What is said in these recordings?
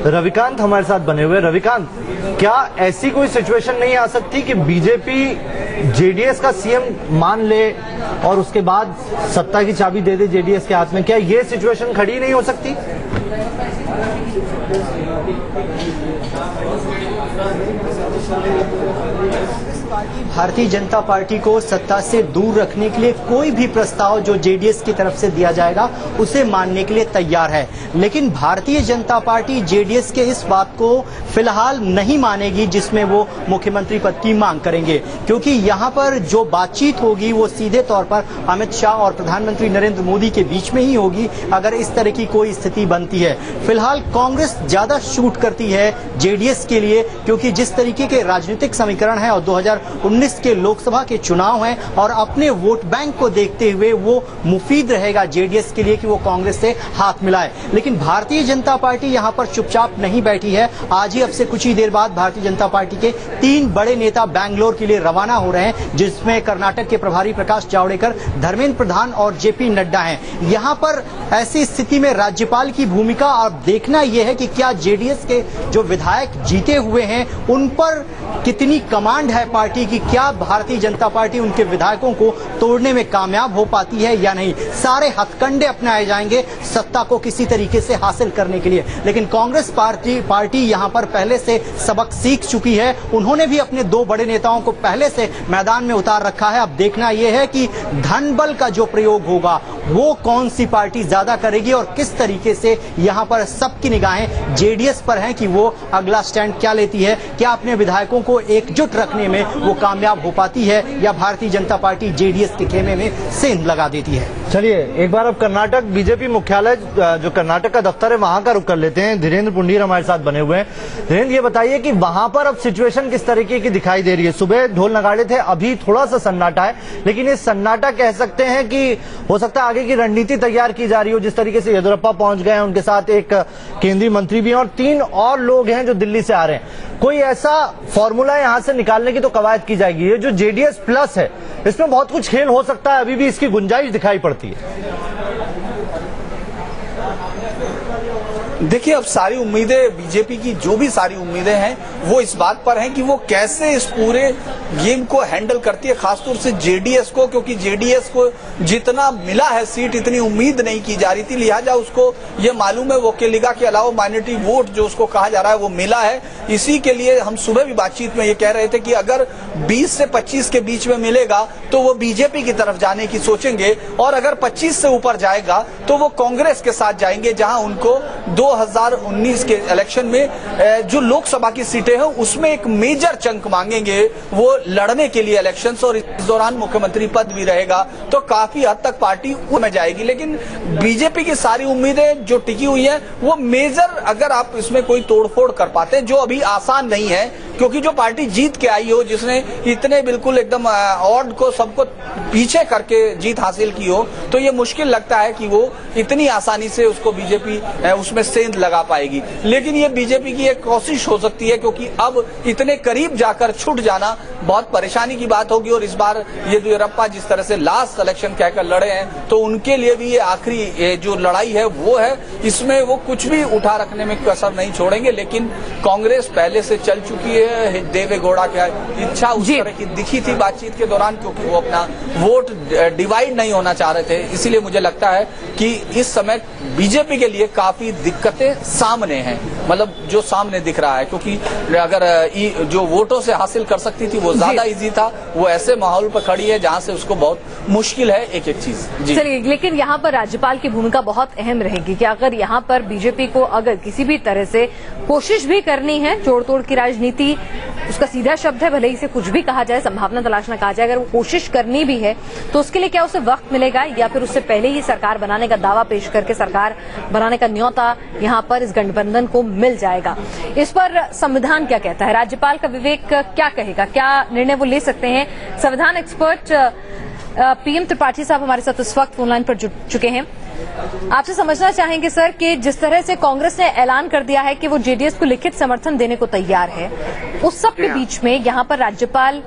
रविकांत हमारे साथ बने हुए। रविकांत, क्या ऐसी कोई सिचुएशन नहीं आ सकती कि बीजेपी जेडीएस का सीएम मान ले और उसके बाद सत्ता की चाबी दे दे जेडीएस के हाथ में? क्या ये सिचुएशन खड़ी नहीं हो सकती? भारतीय जनता पार्टी को सत्ता से दूर रखने के लिए कोई भी प्रस्ताव जो जेडीएस की तरफ से दिया जाएगा उसे मानने के लिए तैयार है, लेकिन भारतीय जनता पार्टी जेडीएस के इस बात को फिलहाल नहीं मानेगी जिसमें वो मुख्यमंत्री पद की मांग करेंगे, क्योंकि यहां पर जो बातचीत होगी वो सीधे तौर पर अमित शाह और प्रधानमंत्री नरेंद्र मोदी के बीच में ही होगी अगर इस तरह की कोई स्थिति बनती है। फिलहाल कांग्रेस ज्यादा शूट करती है जेडीएस के लिए, क्योंकि जिस तरीके के राजनीतिक समीकरण है और 2019 के लोकसभा के चुनाव हैं और अपने वोट बैंक को देखते हुए वो मुफीद रहेगा जेडीएस के लिए कि वो कांग्रेस से हाथ मिलाए। लेकिन भारतीय जनता पार्टी यहां पर चुपचाप नहीं बैठी है। आज ही अब से कुछ ही देर बाद भारतीय जनता पार्टी के 3 बड़े नेता बैंगलोर के लिए रवाना हो रहे हैं, जिसमें कर्नाटक के प्रभारी प्रकाश जावड़ेकर, धर्मेंद्र प्रधान और जेपी नड्डा हैं। यहां पर ऐसी स्थिति में राज्यपाल की भूमिका अब देखना यह है कि क्या जेडीएस के जो विधायक जीते हुए हैं उन पर कितनी कमांड है पार्टी की, क्या भारतीय जनता पार्टी उनके विधायकों को तोड़ने में कामयाब हो पाती है या नहीं। सारे हथकंडे अपनाए जाएंगे सत्ता को किसी तरीके से हासिल करने के लिए, लेकिन कांग्रेस पार्टी यहां पर पहले से सबक सीख चुकी है। उन्होंने भी अपने 2 बड़े नेताओं को पहले से मैदान में उतार रखा है। अब देखना यह है कि धन बल का जो प्रयोग होगा वो कौन सी पार्टी ज्यादा करेगी और किस तरीके से यहां पर सबकी निगाहें जेडीएस पर हैं कि वो अगला स्टैंड क्या लेती है, क्या अपने विधायकों को एकजुट रखने में वो कामयाब हो पाती है या भारतीय जनता पार्टी जेडीएस के खेमे में सेंध लगा देती है। चलिए एक बार अब कर्नाटक बीजेपी मुख्यालय जो कर्नाटक का दफ्तर है वहां का रुख कर लेते हैं। धीरेन्द्र पुंडीर हमारे साथ बने हुए हैं। धीरेन्द्र, ये बताइए कि वहां पर अब सिचुएशन किस तरीके की दिखाई दे रही है? सुबह ढोल नगाड़े थे, अभी थोड़ा सा सन्नाटा है, लेकिन ये सन्नाटा कह सकते हैं कि हो सकता है आगे की रणनीति तैयार की जा रही हो। जिस तरीके से येदियुरप्पा पहुंच गए हैं, उनके साथ एक केंद्रीय मंत्री भी हैं और 3 और लोग हैं जो दिल्ली से आ रहे हैं। कोई ऐसा फॉर्मूला यहां से निकालने की तो कवायद की जाएगी। ये जो जेडीएस प्लस है इसमें बहुत कुछ खेल हो सकता है, अभी भी इसकी गुंजाइश दिखाई पड़ती है। देखिए, अब सारी उम्मीदें बीजेपी की जो भी सारी उम्मीदें हैं वो इस बात पर हैं कि वो कैसे इस पूरे गेम को हैंडल करती है, खासतौर से जेडीएस को, क्योंकि जेडीएस को जितना मिला है सीट इतनी उम्मीद नहीं की जा रही थी। लिहाजा उसको ये मालूम है वोकेलिगा के अलावा माइनॉरिटी वोट जो उसको कहा जा रहा है वो मिला है। इसी के लिए हम सुबह भी बातचीत में ये कह रहे थे कि अगर 20 से 25 के बीच में मिलेगा तो वो बीजेपी की तरफ जाने की सोचेंगे, और अगर 25 से ऊपर जाएगा तो वो कांग्रेस के साथ जाएंगे, जहां उनको 2019 के इलेक्शन में जो लोकसभा की सीटें हैं उसमें एक मेजर चंक मांगेंगे वो लड़ने के लिए इलेक्शंस, और इस दौरान मुख्यमंत्री पद भी रहेगा, तो काफी हद तक पार्टी में जाएगी। लेकिन बीजेपी की सारी उम्मीदें जो टिकी हुई हैं वो मेजर, अगर आप इसमें कोई तोड़फोड़ कर पाते हैं, जो अभी आसान नहीं है, क्योंकि जो पार्टी जीत के आई हो, जिसने इतने बिल्कुल एकदम ऑड को सबको पीछे करके जीत हासिल की हो, तो ये मुश्किल लगता है कि वो इतनी आसानी से उसको बीजेपी उसमें सेंध लगा पाएगी। लेकिन ये बीजेपी की एक कोशिश हो सकती है, क्योंकि अब इतने करीब जाकर छूट जाना बहुत परेशानी की बात होगी। और इस बार येदियुरप्पा जिस तरह से लास्ट इलेक्शन कहकर लड़े हैं, तो उनके लिए भी ये आखिरी जो लड़ाई है वो है, इसमें वो कुछ भी उठा रखने में कसर नहीं छोड़ेंगे। लेकिन कांग्रेस पहले से चल चुकी है, देवेगौड़ा की इच्छा उस तरह की दिखी थी बातचीत के दौरान, क्योंकि वो अपना वोट डिवाइड नहीं होना चाह रहे थे। इसीलिए मुझे लगता है कि इस समय बीजेपी के लिए काफी दिक्कतें सामने हैं, मतलब जो सामने दिख रहा है, क्योंकि अगर जो वोटों से हासिल कर सकती थी वो ज्यादा इजी था, वो ऐसे माहौल पर खड़ी है जहां से उसको बहुत मुश्किल है एक एक चीज। चलिए, लेकिन यहाँ पर राज्यपाल की भूमिका बहुत अहम रहेगी कि अगर यहाँ पर बीजेपी को अगर किसी भी तरह से कोशिश भी करनी है, जोड़ तोड़ की राजनीति उसका सीधा शब्द है, भले ही से कुछ भी कहा जाए, संभावना तलाशना कहा जाए, अगर वो कोशिश करनी भी है तो उसके लिए क्या उसे वक्त मिलेगा, या फिर उससे पहले ही सरकार बनाने का दावा पेश करके सरकार बनाने का न्योता यहाँ पर इस गठबंधन को मिल जाएगा? इस पर संविधान क्या कहता है, राज्यपाल का विवेक क्या कहेगा, क्या निर्णय वो ले सकते हैं? संविधान एक्सपर्ट पीएम त्रिपाठी साहब हमारे साथ इस वक्त फोनलाइन पर जुड़ चुके हैं। आपसे समझना चाहेंगे सर कि जिस तरह से कांग्रेस ने ऐलान कर दिया है कि वो जेडीएस को लिखित समर्थन देने को तैयार है, उस सब के बीच में यहाँ पर राज्यपाल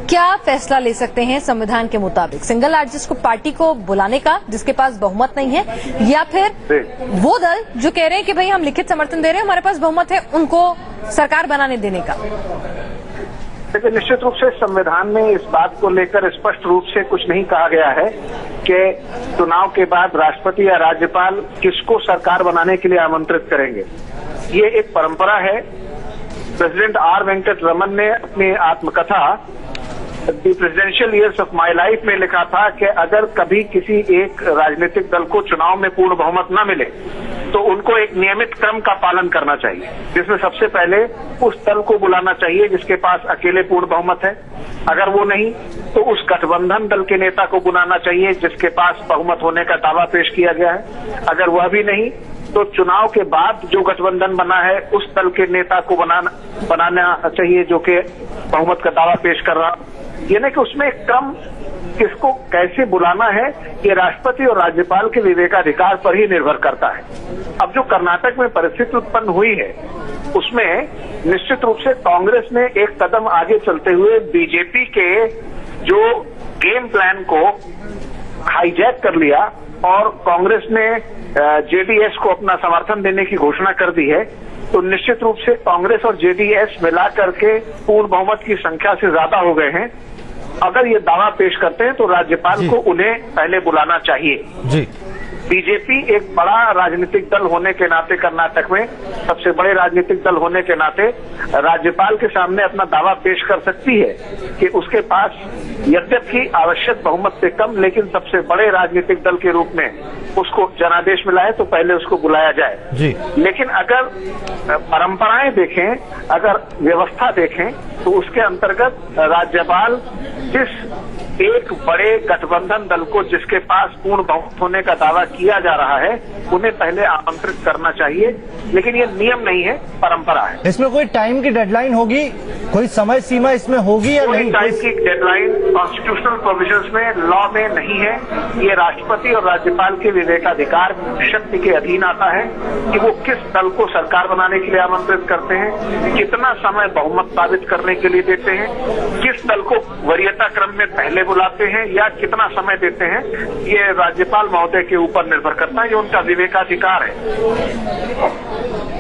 क्या फैसला ले सकते हैं संविधान के मुताबिक? सिंगल लार्जेस्ट पार्टी को बुलाने का जिसके पास बहुमत नहीं है, या फिर वो दल जो कह रहे हैं कि भाई हम लिखित समर्थन दे रहे हैं, हमारे पास बहुमत है, उनको सरकार बनाने देने का? देखिए, निश्चित रूप से संविधान में इस बात को लेकर स्पष्ट रूप से कुछ नहीं कहा गया है कि चुनाव के बाद राष्ट्रपति या राज्यपाल किसको सरकार बनाने के लिए आमंत्रित करेंगे। ये एक परंपरा है। प्रेसिडेंट आर वेंकट रमन ने अपनी आत्मकथा the presidential years of my life में लिखा था कि अगर कभी किसी एक राजनीतिक दल को चुनाव में पूर्ण बहुमत न मिले तो उनको एक नियमित क्रम का पालन करना चाहिए, जिसमें सबसे पहले उस दल को बुलाना चाहिए जिसके पास अकेले पूर्ण बहुमत है। अगर वो नहीं तो उस गठबंधन दल के नेता को बुलाना चाहिए जिसके पास बहुमत होने का दावा पेश किया गया है। अगर वह भी नहीं तो चुनाव के बाद जो गठबंधन बना है उस दल के नेता को बनाना चाहिए जो कि बहुमत का दावा पेश कर रहा। यानी कि उसमें एक क्रम किसको कैसे बुलाना है ये राष्ट्रपति और राज्यपाल के विवेकाधिकार पर ही निर्भर करता है। अब जो कर्नाटक में परिस्थिति उत्पन्न हुई है उसमें निश्चित रूप से कांग्रेस ने एक कदम आगे चलते हुए बीजेपी के जो गेम प्लान को हाईजैक कर लिया और कांग्रेस ने जेडीएस को अपना समर्थन देने की घोषणा कर दी है। तो निश्चित रूप से कांग्रेस और जेडीएस मिला करके पूर्ण बहुमत की संख्या से ज्यादा हो गए हैं। अगर ये दावा पेश करते हैं तो राज्यपाल को उन्हें पहले बुलाना चाहिए। जी। बीजेपी एक बड़ा राजनीतिक दल होने के नाते, कर्नाटक में सबसे बड़े राजनीतिक दल होने के नाते राज्यपाल के सामने अपना दावा पेश कर सकती है कि उसके पास यद्यपि आवश्यक बहुमत से कम लेकिन सबसे बड़े राजनीतिक दल के रूप में उसको जनादेश मिला है तो पहले उसको बुलाया जाए। जी। लेकिन अगर परंपराएं देखें, अगर व्यवस्था देखें तो उसके अंतर्गत राज्यपाल जिस एक बड़े गठबंधन दल को जिसके पास पूर्ण बहुमत होने का दावा किया जा रहा है उन्हें पहले आमंत्रित करना चाहिए, लेकिन ये नियम नहीं है, परंपरा है। इसमें कोई टाइम की डेडलाइन होगी, कोई समय सीमा इसमें होगी या नहीं? टाइम की डेडलाइन कॉन्स्टिट्यूशनल प्रोविजंस में, लॉ में नहीं है। ये राष्ट्रपति और राज्यपाल के विवेकाधिकार शक्ति के अधीन आता है कि वो किस दल को सरकार बनाने के लिए आमंत्रित करते हैं, कितना समय बहुमत साबित करने के लिए देते हैं, किस दल को वरीयता क्रम में पहले बुलाते हैं या कितना समय देते हैं। ये राज्यपाल महोदय के ऊपर निर्भर करता है, ये उनका विवेकाधिकार है।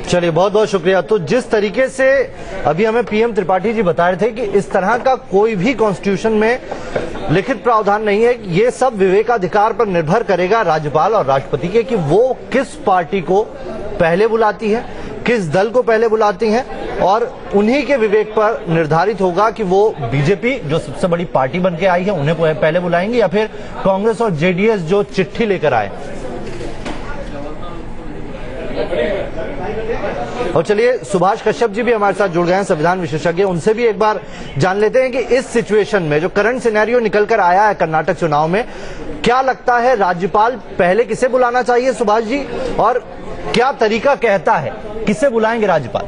चलिए, बहुत बहुत शुक्रिया। तो जिस तरीके से अभी हमें पीएम त्रिपाठी जी बता रहे थे कि इस तरह का कोई भी कॉन्स्टिट्यूशन में लिखित प्रावधान नहीं है, ये सब विवेकाधिकार पर निर्भर करेगा राज्यपाल और राष्ट्रपति के कि वो किस पार्टी को पहले बुलाती है, किस दल को पहले बुलाती हैं, और उन्हीं के विवेक पर निर्धारित होगा कि वो बीजेपी जो सबसे बड़ी पार्टी बन के आई है उन्हें पहले बुलाएंगे या फिर कांग्रेस और जेडीएस जो चिट्ठी लेकर आए। और चलिए, सुभाष कश्यप जी भी हमारे साथ जुड़ गए हैं, संविधान विशेषज्ञ। उनसे भी एक बार जान लेते हैं कि इस सिचुएशन में जो करंट सिनेरियो निकल कर आया है कर्नाटक चुनाव में, क्या लगता है राज्यपाल पहले किसे बुलाना चाहिए सुभाष जी, और क्या तरीका कहता है किसे बुलाएंगे राज्यपाल?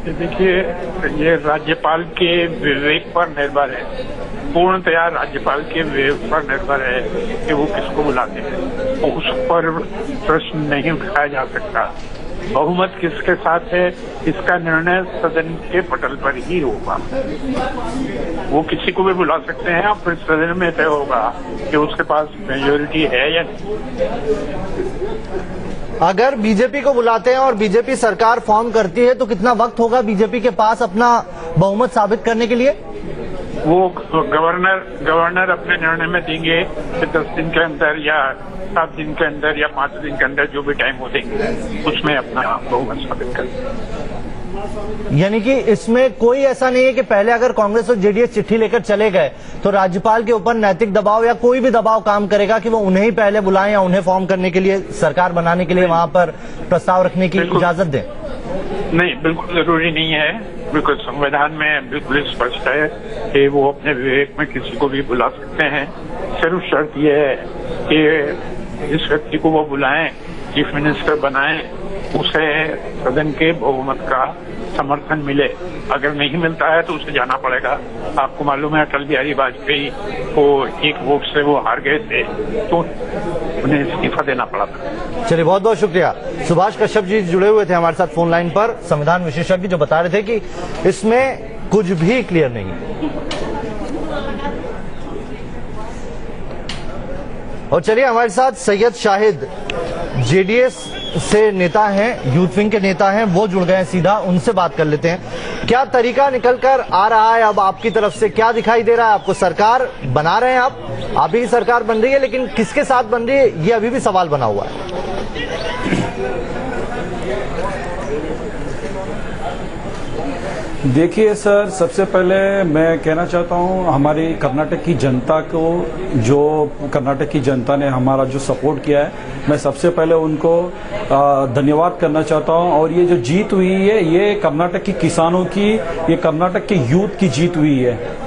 देखिए, ये राज्यपाल के विवेक पर निर्भर है, पूर्णतया राज्यपाल के विवेक पर निर्भर है कि वो किसको बुलाते हैं। उस पर प्रश्न नहीं उठाया जा सकता। बहुमत किसके साथ है इसका निर्णय सदन के पटल पर ही होगा। वो किसी को भी बुला सकते हैं और फिर सदन में तय होगा कि उसके पास मेजोरिटी है या नहीं। अगर बीजेपी को बुलाते हैं और बीजेपी सरकार फॉर्म करती है तो कितना वक्त होगा बीजेपी के पास अपना बहुमत साबित करने के लिए? वो गवर्नर अपने निर्णय में देंगे कि 10 दिन के अंदर या 7 दिन के अंदर या 5 दिन के अंदर जो भी टाइम हो देंगे उसमें अपना बहुमत साबित करेंगे। यानी कि इसमें कोई ऐसा नहीं है कि पहले अगर कांग्रेस और जेडीएस चिट्ठी लेकर चले गए तो राज्यपाल के ऊपर नैतिक दबाव या कोई भी दबाव काम करेगा कि वो उन्हें ही पहले बुलाएं या उन्हें फॉर्म करने के लिए, सरकार बनाने के लिए वहां पर प्रस्ताव रखने की इजाजत दें? नहीं, बिल्कुल जरूरी नहीं है। बिल्कुल संविधान में बिल्कुल स्पष्ट है कि वो अपने विवेक में किसी को भी बुला सकते हैं। सिर्फ शर्त यह है कि जिस व्यक्ति को वो बुलाएं, चीफ मिनिस्टर बनाएं, उसे सदन के बहुमत का समर्थन मिले। अगर नहीं मिलता है तो उसे जाना पड़ेगा। आपको मालूम है अटल बिहारी वाजपेयी को 1 वोट से वो हार गए थे तो उन्हें इस्तीफा देना पड़ा था। चलिए, बहुत बहुत शुक्रिया। सुभाष कश्यप जी जुड़े हुए थे हमारे साथ फोन लाइन पर, संविधान विशेषज्ञ, जो बता रहे थे कि इसमें कुछ भी क्लियर नहीं है। और चलिए हमारे साथ सैयद शाहिद जेडीएस से नेता हैं, यूथ विंग के नेता हैं, वो जुड़ गए हैं सीधा, उनसे बात कर लेते हैं। क्या तरीका निकल कर आ रहा है अब आपकी तरफ से, क्या दिखाई दे रहा है आपको? सरकार बना रहे हैं आप ही की सरकार बन रही है, लेकिन किसके साथ बन रही है ये अभी भी सवाल बना हुआ है। देखिए सर, सबसे पहले मैं कहना चाहता हूं हमारी कर्नाटक की जनता को, जो कर्नाटक की जनता ने हमारा जो सपोर्ट किया है, मैं सबसे पहले उनको धन्यवाद करना चाहता हूं। और ये जो जीत हुई है, ये कर्नाटक की किसानों की, ये कर्नाटक के यूथ की जीत हुई है।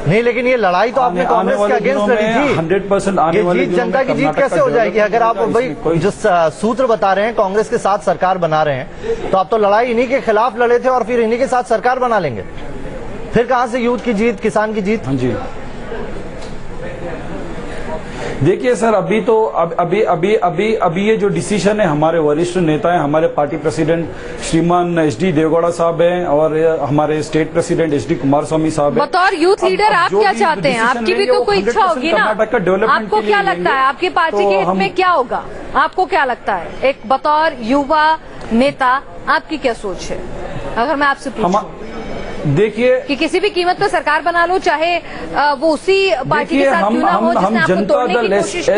नहीं, लेकिन ये लड़ाई तो आपने कांग्रेस के अगेंस्ट लड़ी थी। 100% आने वाले जीत जनता की जीत कैसे हो जाएगी अगर आप भाई जो सूत्र बता रहे हैं कांग्रेस के साथ सरकार बना रहे हैं, तो आप तो लड़ाई इन्हीं के खिलाफ लड़े थे और फिर इन्हीं के साथ सरकार बना लेंगे। फिर कहां से यूथ की जीत, किसान की जीत? हाँ जी, देखिए सर, अभी ये जो डिसीजन है, हमारे वरिष्ठ नेता हैं, हमारे पार्टी प्रेसिडेंट श्रीमान एचडी देवगौड़ा साहब हैं और हमारे स्टेट प्रेसिडेंट एचडी कुमारस्वामी साहब हैं। बतौर यूथ लीडर आप क्या चाहते हैं? आपकी भी तो कोई इच्छा होगी ना, आपको क्या लगता है आपकी पार्टी के हित में क्या होगा? आपको क्या लगता है, एक बतौर युवा नेता आपकी क्या सोच है? अगर मैं आपसे पूछूं देखिए कि किसी भी कीमत पर सरकार बना लो, चाहे वो उसी पार्टी के साथ क्यों ना हो जिसने आपको तोड़ने की कोशिश की।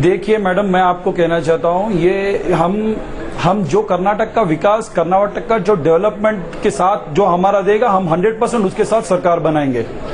देखिए मैडम, मैं आपको कहना चाहता हूं, ये हम जो कर्नाटक का विकास, कर्नाटक का जो डेवलपमेंट के साथ जो हमारा देगा, हम 100% उसके साथ सरकार बनाएंगे।